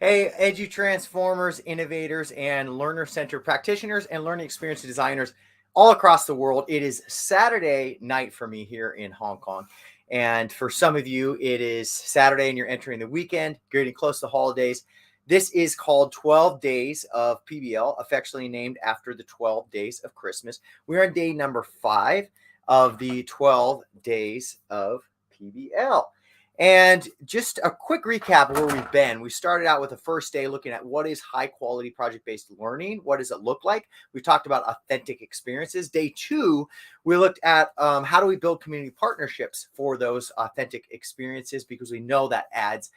Hey, edu-transformers, innovators, and learner-centered practitioners and learning experience designers all across the world. It is Saturday night for me here in Hong Kong. And for some of you, it is Saturday and you're entering the weekend, getting close to holidays. This is called 12 Days of PBL, affectionately named after the 12 days of Christmas. We're on day number 5 of the 12 days of PBL. And just a quick recap of where we've been. We started out with the first day looking at what is high quality project-based learning. What does it look like? We talked about authentic experiences. Day 2, we looked at how do we build community partnerships for those authentic experiences, because we know that adds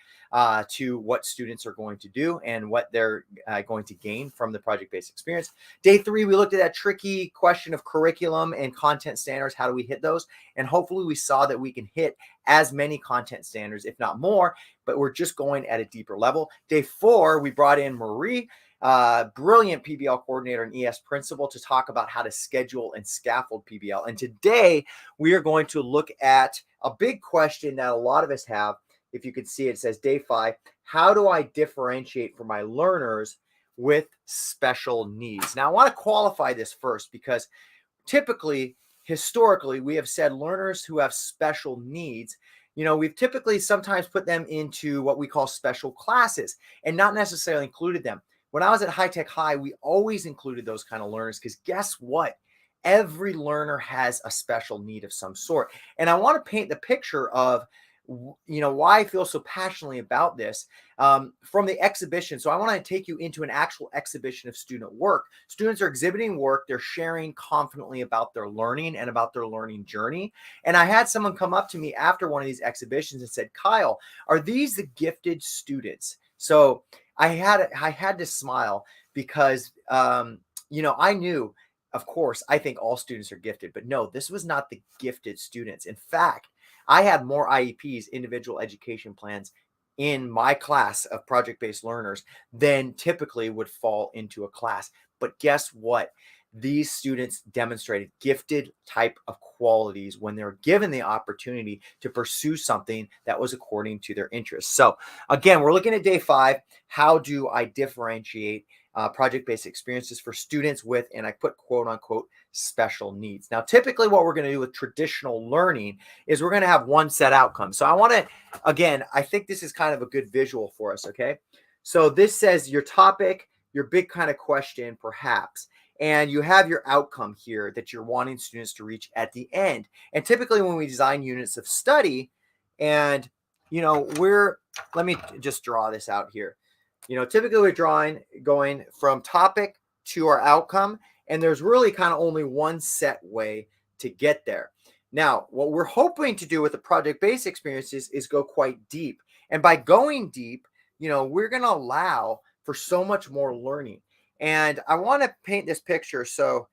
to what students are going to do and what they're going to gain from the project-based experience. Day 3, we looked at that tricky question of curriculum and content standards. How do we hit those? And hopefully we saw that we can hit as many content standards, if not more, but we're just going at a deeper level. Day 4, we brought in Marie, brilliant PBL coordinator and ES principal, to talk about how to schedule and scaffold PBL. And today we are going to look at a big question that a lot of us have. If you can see it says day 5, how do I differentiate for my learners with special needs? Now I want to qualify this first, because typically, historically, we have said learners who have special needs, we've typically sometimes put them into what we call special classes and not necessarily included them. When I was at High Tech High, we always included those kind of learners, because guess what? Every learner has a special need of some sort. And I want to paint the picture of why I feel so passionately about this from the exhibition. So I want to take you into an actual exhibition of student work. Students are exhibiting work. They're sharing confidently about their learning and about their learning journey. And I had someone come up to me after one of these exhibitions and said, Kyle, are these the gifted students? So I had to smile, because I knew, of course, I think all students are gifted, but no, this was not the gifted students. In fact, I had more IEPs, individual education plans, in my class of project-based learners than typically would fall into a class. But guess what? These students demonstrated gifted type of qualities when they were given the opportunity to pursue something that was according to their interests. So again, we're looking at day 5. How do I differentiate project-based experiences for students with, and I put quote unquote, special needs? Now, typically what we're going to do with traditional learning is we're going to have one set outcome. So I want to, again, I think this is kind of a good visual for us. Okay. So this says your topic, your big kind of question, perhaps, and you have your outcome here that you're wanting students to reach at the end. And typically when we design units of study, and let me just draw this out here. Typically we're going from topic to our outcome, and there's really kind of only one set way to get there. Now, what we're hoping to do with the project-based experiences is go quite deep. And by going deep, we're going to allow for so much more learning. And I want to paint this picture. So,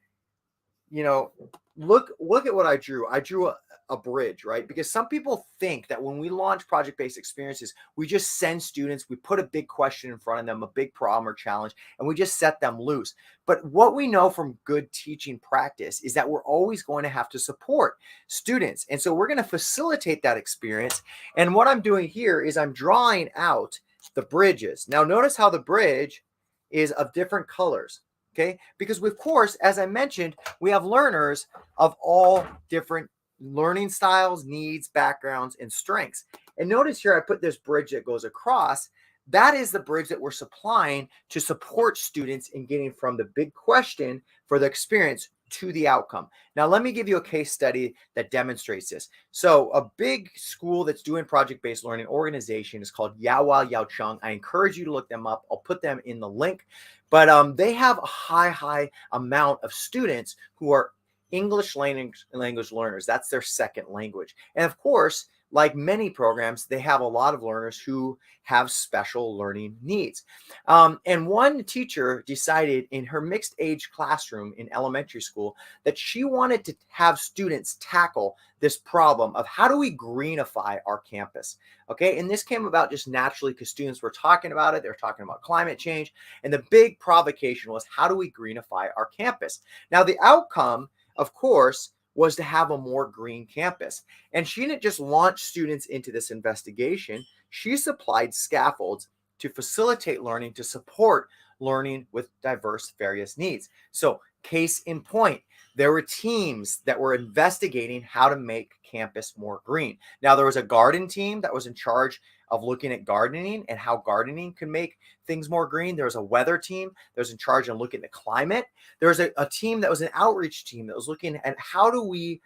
look at what I drew. I drew a bridge, right? Because some people think that when we launch project-based experiences, we just send students, we put a big question in front of them, a big problem or challenge, and we just set them loose. But what we know from good teaching practice is that we're always going to have to support students. And so we're going to facilitate that experience. And what I'm doing here is I'm drawing out the bridges. Now, notice how the bridge is of different colors. Okay, because of course, as I mentioned, we have learners of all different learning styles, needs, backgrounds, and strengths. And notice here, I put this bridge that goes across. That is the bridge that we're supplying to support students in getting from the big question for the experience to the outcome. Now, let me give you a case study that demonstrates this. So a big school that's doing project-based learning organization is called Yaowa Yaocheng. I encourage you to look them up. I'll put them in the link. But they have a high amount of students who are English language learners. That's their second language. And of course, like many programs, they have a lot of learners who have special learning needs. And one teacher decided in her mixed age classroom in elementary school that she wanted to have students tackle this problem of how do we greenify our campus. Okay, and this came about just naturally because students were talking about it. They're talking about climate change. And the big provocation was, how do we greenify our campus? Now, the outcome, of course, was to have a more green campus. And she didn't just launch students into this investigation. She supplied scaffolds to facilitate learning, to support learning with diverse various needs. So case in point, there were teams that were investigating how to make campus more green. Now, there was a garden team that was in charge of looking at gardening and how gardening can make things more green. There was a weather team that was in charge of looking at climate. There was a team that was an outreach team that was looking at how do we,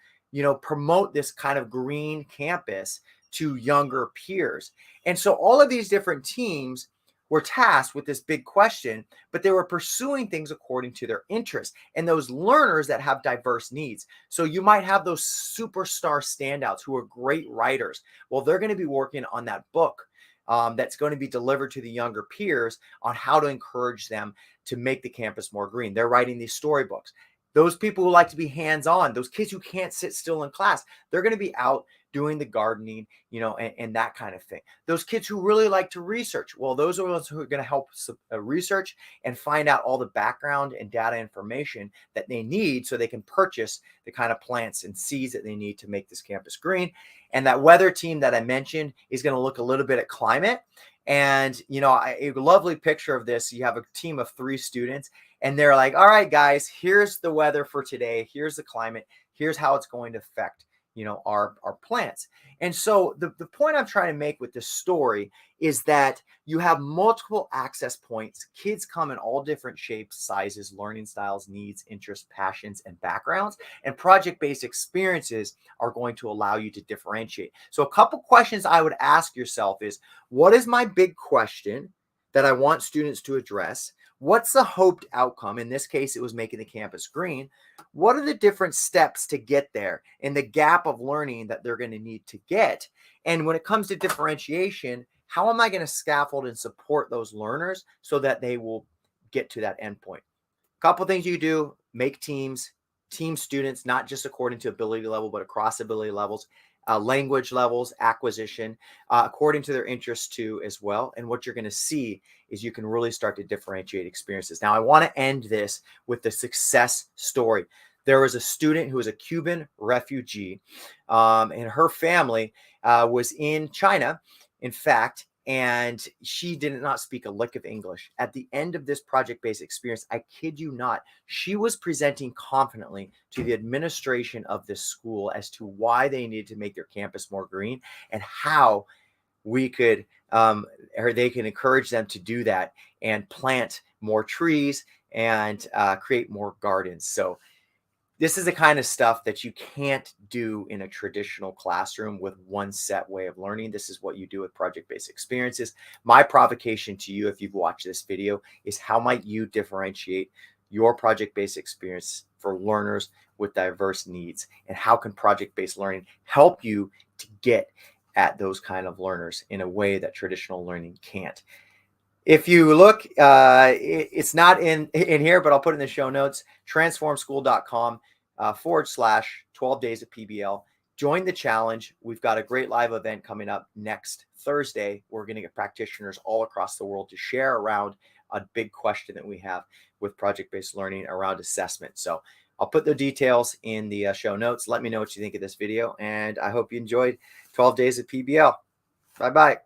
promote this kind of green campus to younger peers. And so all of these different teams were tasked with this big question, but they were pursuing things according to their interests and those learners that have diverse needs. So you might have those superstar standouts who are great writers. Well, they're going to be working on that book that's going to be delivered to the younger peers on how to encourage them to make the campus more green. They're writing these storybooks. Those people who like to be hands-on, those kids who can't sit still in class, they're going to be out doing the gardening, and that kind of thing. Those kids who really like to research, well, those are those who are going to help research and find out all the background and data information that they need so they can purchase the kind of plants and seeds that they need to make this campus green. And that weather team that I mentioned is going to look a little bit at climate. And, a lovely picture of this, you have a team of 3 students and they're like, all right, guys, here's the weather for today. Here's the climate. Here's how it's going to affect our plants. And so the point I'm trying to make with this story is that you have multiple access points. Kids come in all different shapes, sizes, learning styles, needs, interests, passions, and backgrounds. And project-based experiences are going to allow you to differentiate. So a couple questions I would ask yourself is, what is my big question that I want students to address? What's the hoped outcome? In this case, it was making the campus green. What are the different steps to get there and the gap of learning that they're going to need to get? And when it comes to differentiation, how am I going to scaffold and support those learners so that they will get to that endpoint? A couple things you do: make teams, team students, not just according to ability level, but across ability levels. Language levels, acquisition, according to their interests too as well. And what you're going to see is you can really start to differentiate experiences. Now, I want to end this with the success story. There was a student who was a Cuban refugee, and her family was in China, in fact, and she did not speak a lick of English. At the end of this project-based experience, I kid you not, she was presenting confidently to the administration of this school as to why they needed to make their campus more green and how we could, or they can encourage them to do that and plant more trees and create more gardens. So this is the kind of stuff that you can't do in a traditional classroom with one set way of learning. This is what you do with project-based experiences. My provocation to you, if you've watched this video, is how might you differentiate your project-based experience for learners with diverse needs? And how can project-based learning help you to get at those kind of learners in a way that traditional learning can't? If you look, it's not in here, but I'll put it in the show notes, transformschool.com /12 days of PBL. Join the challenge. We've got a great live event coming up next Thursday. We're going to get practitioners all across the world to share around a big question that we have with project-based learning around assessment. So I'll put the details in the show notes. Let me know what you think of this video, and I hope you enjoyed 12 days of PBL. Bye-bye.